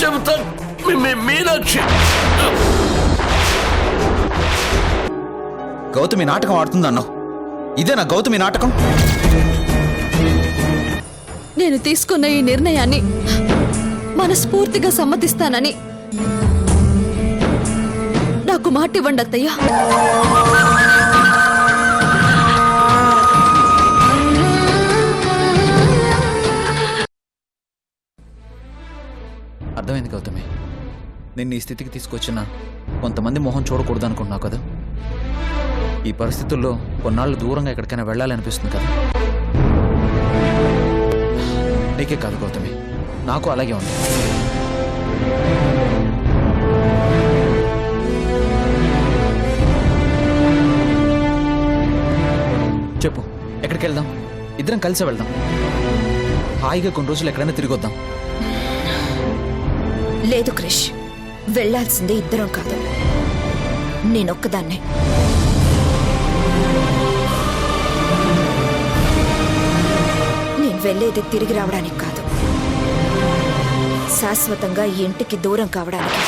చెబుతాను మీనాక్షి. గౌతమి నాటకం ఆడుతుందన్నావు, ఇదేనా గౌతమి నాటకం? నేను తీసుకున్న ఈ నిర్ణయాన్ని మనస్ఫూర్తిగా సమ్మతిస్తానని నాకు మాట ఇవ్వండి అత్తయ్య. అర్థమైంది గౌతమి, నిన్ను ఈ స్థితికి తీసుకొచ్చిన కొంతమంది మొహం చూడకూడదు అనుకుంటున్నావు కదా. ఈ పరిస్థితుల్లో కొన్నాళ్ళు దూరంగా ఎక్కడికైనా వెళ్ళాలనిపిస్తుంది కదా. నీకే కాదు గౌతమి, నాకు అలాగే ఉంది. చెప్పు, ఎక్కడికి వెళ్దాం? ఇద్దరం కలిసి వెళ్దాం. హాయిగా కొన్ని రోజులు ఎక్కడైనా తిరిగి వద్దాం. లేదు క్రిష్, వెళ్లాల్సిందే ఇద్దరం కాదు, నేనొక్కదాన్నే. నేను వెళ్ళేది తిరిగి రావడానికి కాదు, శాశ్వతంగా ఈ ఇంటికి దూరం కావడానికి.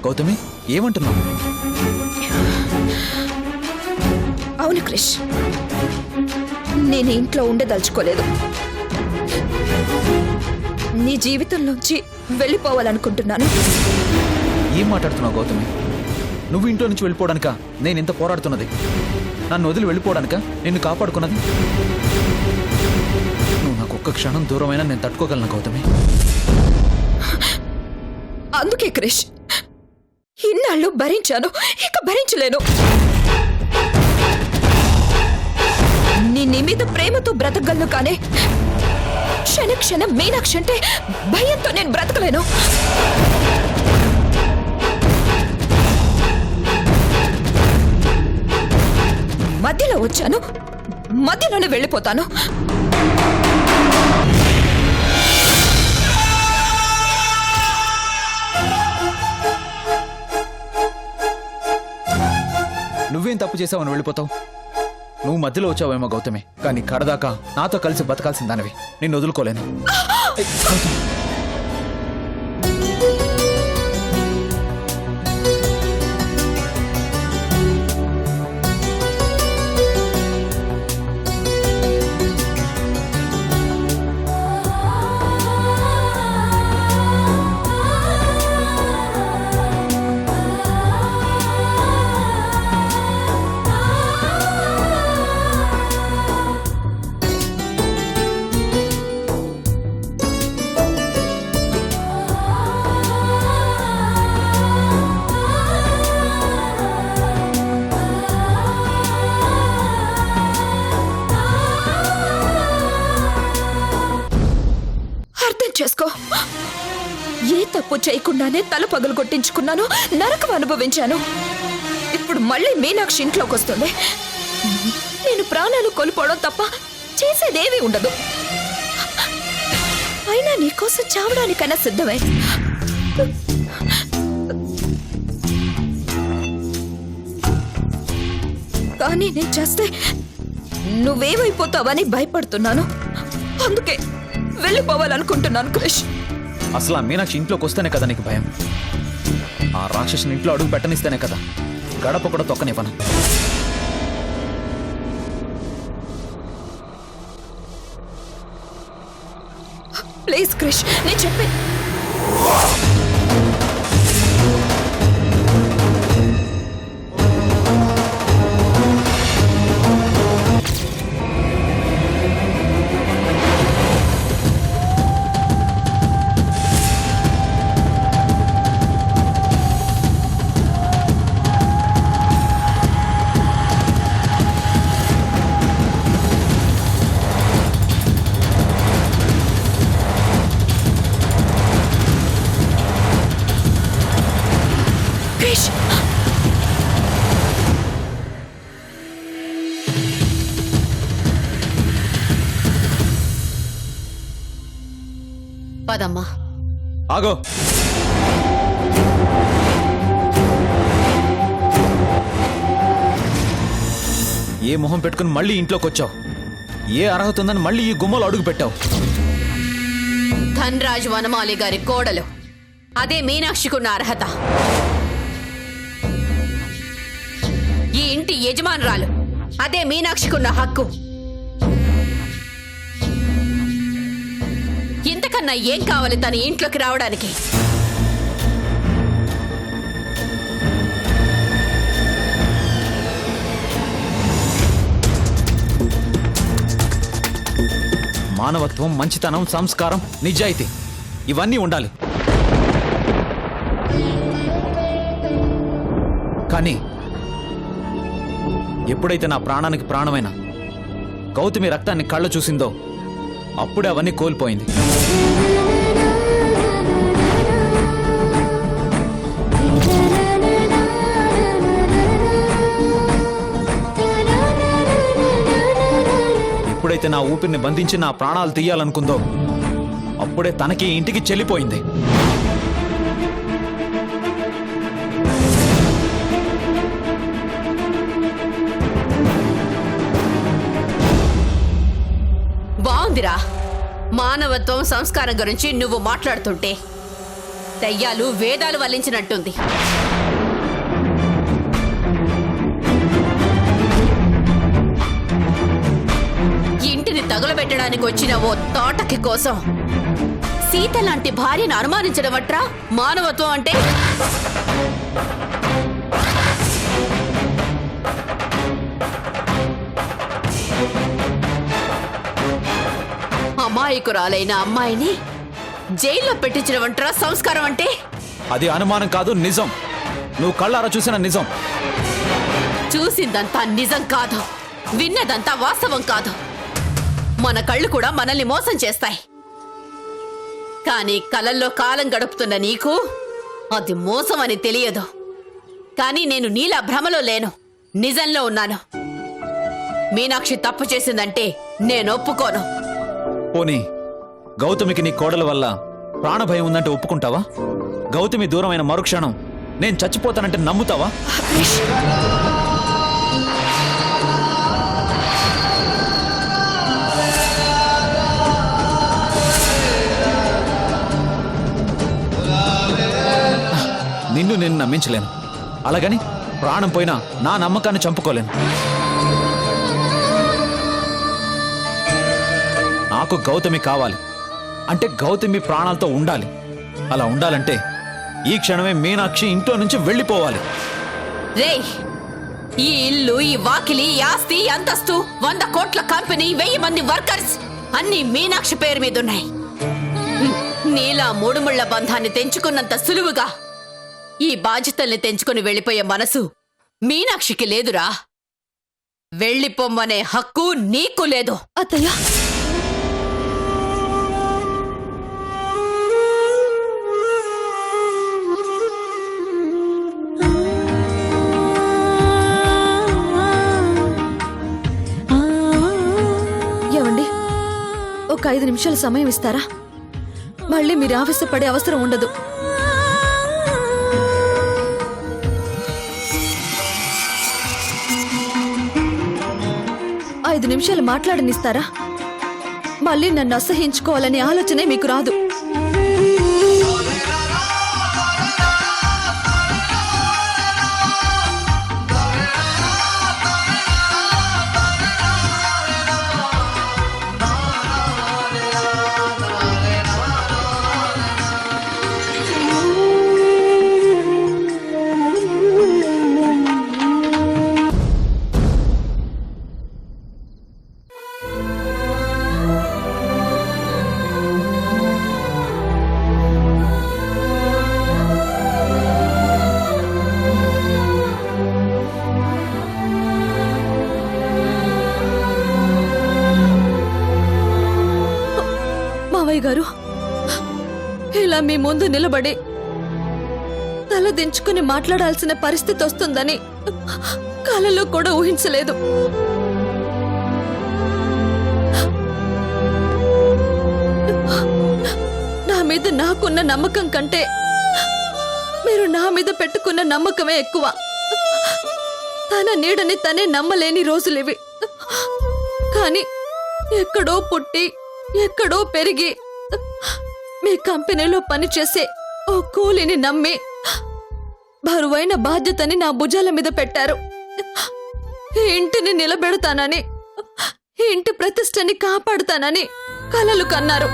గౌతమి, ఏమంటున్నావు? అవును క్రిష్, నేను ఇంట్లో ఉండదలుచుకోలేదు. నీ జీవితంలోంచి వెళ్ళిపోవాలనుకుంటున్నాను. ఏం మాట్లాడుతున్నావు గౌతమి? నువ్వు ఇంట్లో నుంచి వెళ్ళిపోవడానికా నేను ఇంత పోరాడుతున్నది? నన్ను వదిలి వెళ్ళిపోవడానికా నిన్ను కాపాడుకున్నది? నువ్వు నాకు ఒక్క క్షణం దూరమైనా నేను తట్టుకోగలను గౌతమి. అందుకే క్రిష్, ఇన్నాళ్ళు భరించాను, ఇక భరించలేను. నీ మీద ప్రేమతో బ్రతకగలను, కానీ క్షణ క్షణం మీనాక్షి అంటే భయంతో నేను బ్రతకలేను. మధ్యలో వచ్చాను, మధ్యలోనే వెళ్ళిపోతాను. నువ్వేం తప్పు చేసావని వెళ్ళిపోతావు? నువ్వు మధ్యలో వచ్చావేమో గౌతమి, కానీ కడదాకా నాతో కలిసి బతకాల్సిన దానివి. నిన్ను వదులుకోలేను. చేసుకో, ఏ తప్పు చేయకుండానే తల పగలు కొట్టించుకున్నాను, నరకం అనుభవించాను. ఇప్పుడు మళ్ళీ మీనాక్షి ఇంట్లోకి వస్తుంది. నేను ప్రాణాలు కోల్పోవడం తప్ప చేసేదేమీ ఉండదు. అయినా నీకోసం చావడానికైనా సిద్ధమే. కానీ నేను చేస్తే నువ్వేమైపోతావని భయపడుతున్నాను. అందుకే వెళ్ళిపోవాలనుకుంటున్నాను క్రిష్. అసలు ఆ మీనాక్షి ఇంట్లోకి వస్తేనే కదా నీకు భయం? ఆ రాక్షసుని ఇంట్లో అడుగు పెట్టనిస్తేనే కదా గడప కూడా తొక్కనివ్వను. ప్లీజ్ క్రిష్, నేను చెప్పే. పదమ్మా. ఆగో. ఏ మొహం పెట్టుకుని మళ్ళీ ఇంట్లోకి వచ్చావు? ఏ అర్హత ఉందని మళ్ళీ ఈ గుమ్మలో అడుగు పెట్టావు? ధన్రాజ్ వనమాలి గారి కోడలు, అదే మీనాక్షికున్న అర్హత. ఈ ఇంటి యజమానురాలు, అదే మీనాక్షికున్న హక్కు. ఇంతకన్నా ఏం కావాలి తన ఇంట్లోకి రావడానికి? మానవత్వం, మంచితనం, సంస్కారం, నిజాయితీ ఇవన్నీ ఉండాలి. కానీ ఎప్పుడైతే నా ప్రాణానికి ప్రాణమైన గౌతమి రక్తాన్ని కళ్ళ చూసిందో అప్పుడే అవన్నీ కోల్పోయింది. ఎప్పుడైతే నా ఊపిరిని బంధించి నా ప్రాణాలు తీయాలనుకుందో అప్పుడే తనకి ఇంటికి చెల్లిపోయింది. బాగుందిరా, మానవత్వం, సంస్కారం గురించి నువ్వు మాట్లాడుతుంటే దయ్యాలు వేదాలు వల్లించినట్టుంది. ఇంటిని తగులబెట్టడానికి వచ్చిన ఓ తోటకి కోసం సీత లాంటి భార్యను అనుమానించడం అట్రా మానవత్వం అంటే? అమాయకురాలైన అమ్మాయిని జైల్లో పెట్టించడమంటారా సంస్కారం అంటే? అది అనుమానం కాదు, నిజం. నువ్వు కళ్ళారా చూసిన నిజం. చూసిందంతా నిజం కాదు, విన్నదంతా వాస్తవం కాదు. మన కళ్ళు కూడా మనల్ని మోసం చేస్తాయి. కానీ కలల్లో కాలం గడుపుతున్న నీకు అది మోసం అని తెలియదు. కానీ నేను నీలా భ్రమలో లేను, నిజంలో ఉన్నాను. మీనాక్షి తప్పు చేసిందంటే నేను ఒప్పుకోను. పోనీ గౌతమికి నీ కోడల వల్ల ప్రాణభయం ఉందంటే ఒప్పుకుంటావా? గౌతమి దూరమైన మరుక్షణం నేను చచ్చిపోతానంటే నమ్ముతావా? నిన్ను నేను నమ్మించలేను, అలాగని ప్రాణం పోయినా నా నమ్మకాన్ని చంపుకోలేను. నాకు గౌతమి కావాలి అంటే గౌతమి ప్రాణాలతో ఉండాలి. అలా ఉండాలంటే ఈ క్షణమే మీనాక్షి ఇంట్లో నుంచి వెళ్ళిపోవాలి. రేయ్, ఈ ఇల్లు, ఈ వాకిలి, ఈ ఆస్తి, ఈ అంతస్తు, 100 కోట్ల కంపెనీ, 1000 మంది వర్కర్స్ అన్ని మీనాక్షి పేరు మీద ఉన్నాయి. నీలా మూడుముళ్ల బంధాన్ని తెంచుకున్నంత సులువుగా ఈ బాధ్యతల్ని తెంచుకుని వెళ్ళిపోయే మనసు మీనాక్షికి లేదురా. వెళ్ళిపోమ్మనే హక్కు నీకు లేదు. అత్తయ్య, ఏమండి, ఒక 5 నిమిషాల సమయం ఇస్తారా? మళ్ళీ మీరు ఆవేశపడే అవసరం ఉండదు. ఐదు నిమిషాలు మాట్లాడనిస్తారా? మళ్ళీ నన్ను అసహించుకోవాలనే ఆలోచనే మీకు రాదు. గారు, ఇలా మీ ముందు నిలబడి తల దించుకుని మాట్లాడాల్సిన పరిస్థితి వస్తుందని కలలో కూడా ఊహించలేదు. నా మీద నాకున్న నమ్మకం కంటే మీరు నా మీద పెట్టుకున్న నమ్మకమే ఎక్కువ. తన నీడని తనే నమ్మలేని రోజులివి. కానీ ఎక్కడో పుట్టి ఎక్కడో పెరిగి మీ కంపెనీలో పనిచేసే ఓ కూలిని నమ్మి బరువైన బాధ్యతని నా భుజాల మీద పెట్టారు. ఈ ఇంటిని నిలబెడతానని, ఈ ఇంటి ప్రతిష్టని కాపాడుతానని కలలు కన్నారు.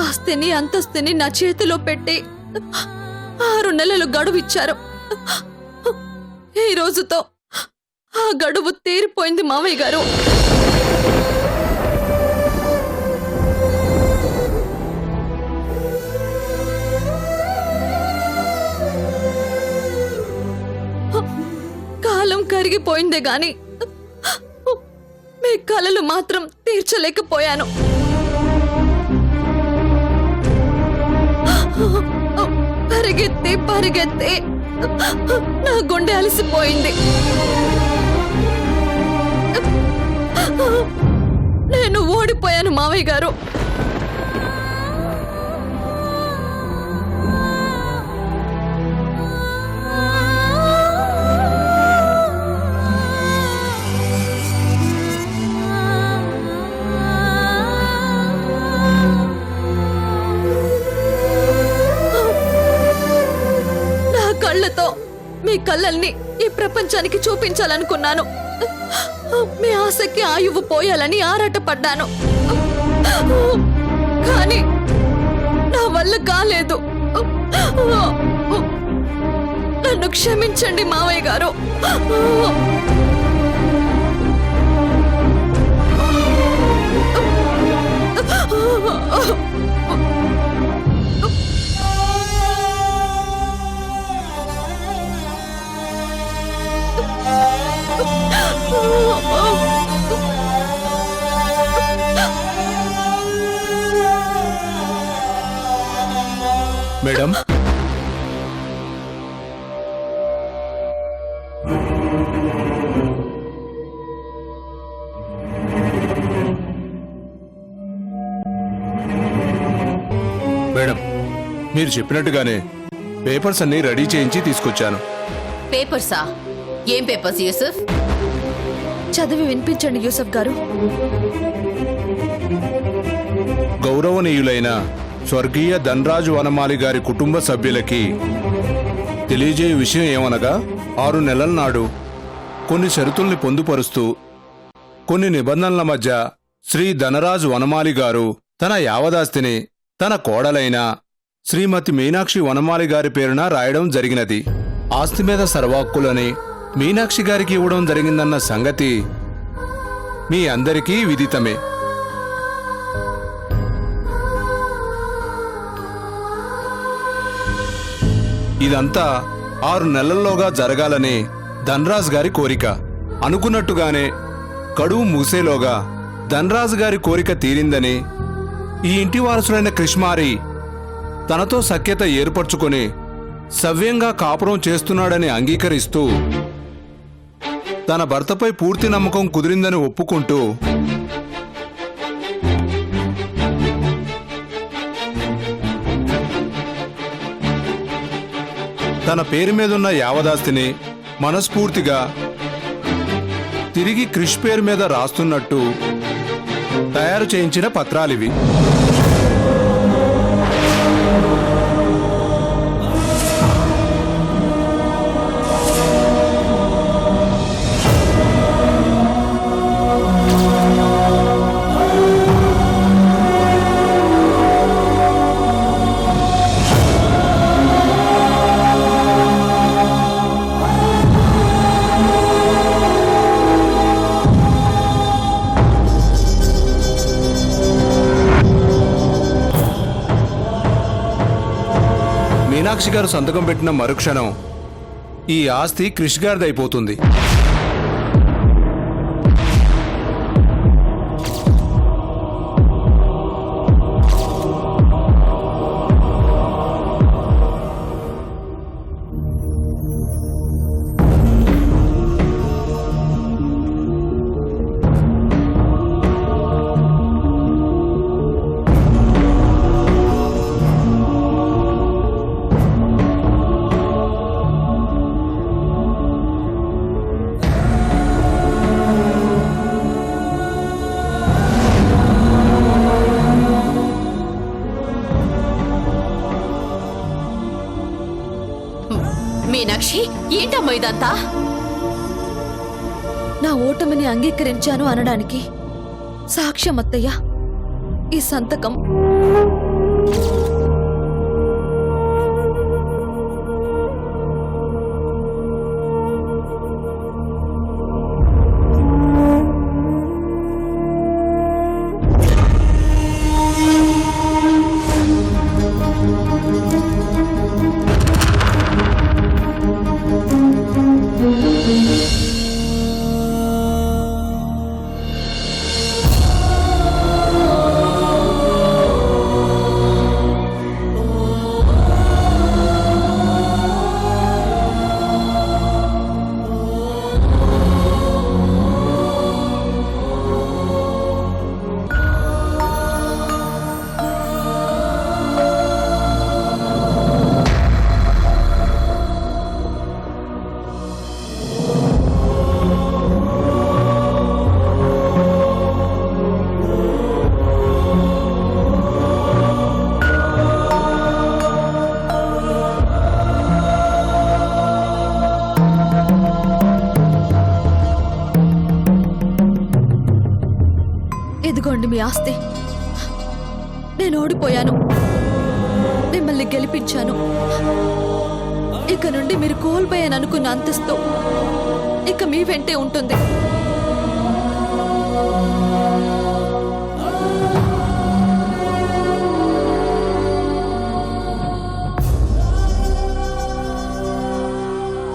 ఆస్తిని అంతస్తుని నా చేతిలో పెట్టి 6 నెలలు గడువిచ్చారు. ఈ రోజుతో ఆ గడువు తీరిపోయింది మావయ్య గారు. కాలం కరిగిపోయిందే గాని మీ కలలు మాత్రం తీర్చలేకపోయాను. పరిగెత్తి పరిగెత్తి నా గుండె అలసిపోయింది. నేను ఓడిపోయాను మావయ్య గారు. కళ్ళతో మీ కళ్ళల్ని ఈ ప్రపంచానికి చూపించాలనుకున్నాను. మీ ఆశకి ఆయువు పోయాలని ఆరాటపడ్డాను. కానీ నా వల్ల కాలేదు. నన్ను క్షమించండి మావయ్య గారు. మేడం, మేడం, మీరు చెప్పినట్టుగానే పేపర్స్ అన్ని రెడీ చేయించి తీసుకొచ్చాను. పేపర్సా? ఏం పేపర్స్ యూసుఫ్? చదివి వినిపించండి యూసఫ్ గారు. గౌరవనీయులైన స్వర్గీయ ధనరాజు వనమాలి గారి కుటుంబ సభ్యులకి తెలియజేయ విషయం ఏమనగా, 6 నెలల నాడు కొన్ని షరతుల్ని పొందుపరుస్తూ కొన్ని నిబంధనల మధ్య శ్రీ ధనరాజు వనమాలి గారు తన యావదాస్తిని తన కోడలైన శ్రీమతి మీనాక్షి వనమాలి గారి పేరున రాయడం జరిగినది. ఆస్తి మీద సర్వాక్కులని మీనాక్షి గారికి ఇవ్వడం జరిగిందన్న సంగతి మీ అందరికీ విదితమే. ఇదంతా 6 నెలల్లోగా జరగాలని ధనరాజ్ గారి కోరిక. అనుకున్నట్టుగానే గడువు ముగిసేలోగా ధనరాజ్ గారి కోరిక తీరిందని ఈ ఇంటి వారసుడైన క్రిష్మారి తనతో సఖ్యత ఏర్పరచుకొని సవ్యంగా కాపురం చేస్తున్నాడని అంగీకరిస్తూ తన భర్తపై పూర్తి నమ్మకం కుదిరిందని ఒప్పుకుంటూ తన పేరు మీదున్న యావదాస్తిని మనస్ఫూర్తిగా తిరిగి క్రిష్ పేరు మీద రాస్తున్నట్టు తయారు చేయించిన పత్రాలివి. మీనాక్షి గారు సంతకం పెట్టిన మరుక్షణం ఈ ఆస్తి క్రిష్ గారిది అయిపోతుంది. మీనాక్షి, ఏంటమ్మా ఇదంతా? నా ఓటమిని అంగీకరించాను అనడానికి సాక్ష్యం అత్తయ్య ఈ సంతకం. ఇదిగోండి మీ ఆస్తి. నేను ఓడిపోయాను, మిమ్మల్ని గెలిపించాను. ఇక నుండి మీరు కోల్పోయాననుకున్న అంతస్తు ఇక మీ వెంటే ఉంటుంది.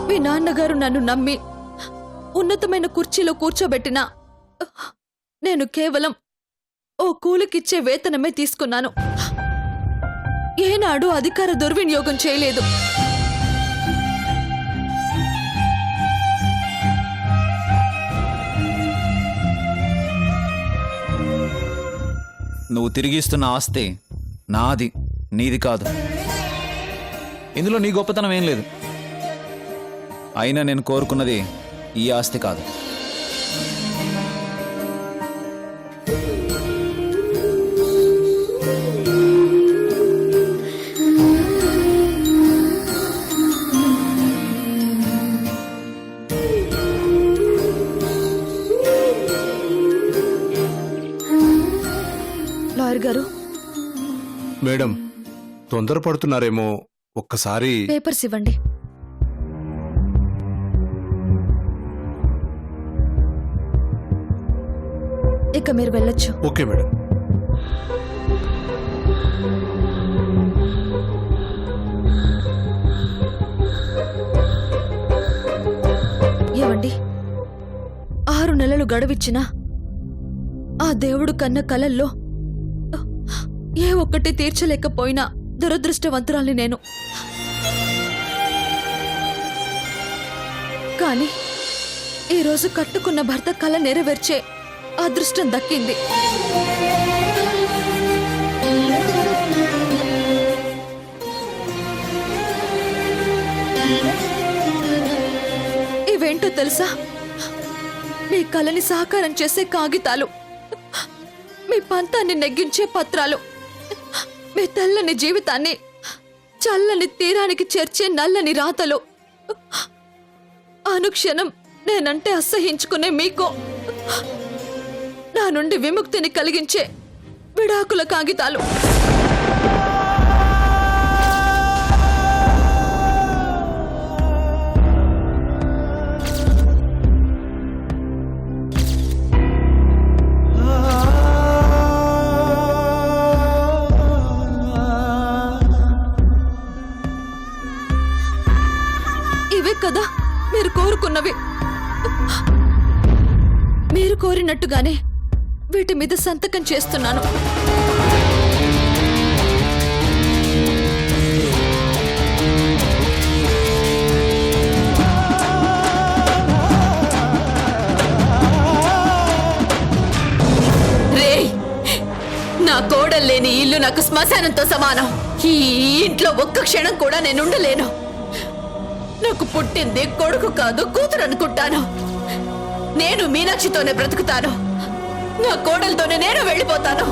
మీ నాన్నగారు నన్ను నమ్మి ఉన్నతమైన కుర్చీలో కూర్చోబెట్టినా నేను కేవలం ఓ కూలికిచ్చే వేతనమే తీసుకున్నాను. ఏనాడు అధికార దుర్వినియోగం చేయలేదు. నువ్వు తిరిగిస్తున్న ఆస్తి నాది, నీది కాదు. ఇందులో నీ గొప్పతనం ఏం లేదు. అయినా నేను కోరుకున్నది ఈ ఆస్తి కాదు. లాయర్ గారు, మేడం, తొందరపడుతున్నారేమో, ఒక్కసారి పేపర్స్ ఇవ్వండి. ఇక మీరు వెళ్ళొచ్చు. Okay madam. ఏమండి, 6 నెలలు గడువిచ్చినా ఆ దేవుడు కన్న కలల్లో ఏ ఒక్కటి తీర్చలేకపోయినా దురదృష్టవంతురాల్ని నేను. కానీ ఈరోజు కట్టుకున్న భర్త కల నెరవేర్చే అదృష్టం దక్కింది. ఇవేంటో తెలుసా? మీ కలని సాకారం చేసే కాగితాలు, మీ పంతాన్ని నెగ్గించే పత్రాలు, మీ తెల్లని జీవితాన్ని చల్లని తీరానికి చేర్చే నల్లని రాతలు, అనుక్షణం నేనంటే అసహించుకునే మీకు నా నుండి విముక్తిని కలిగించే విడాకుల కాగితాలు. ఇవే కదా మీరు కోరుకున్నవి. మీరు కోరినట్టుగానే వీటి మీద సంతకం చేస్తున్నాను. రేయ్, నా కోడల్లేని ఇల్లు నాకు శ్మశానంతో సమానం. ఈ ఇంట్లో ఒక్క క్షణం కూడా నేను ఉండలేను. నాకు పుట్టింది కొడుకు కాదు, కూతురు అనుకుంటాను. నేను మీనాక్షితోనే బ్రతుకుతాను. నా కోడలతోనే నేను వెళ్ళిపోతాను.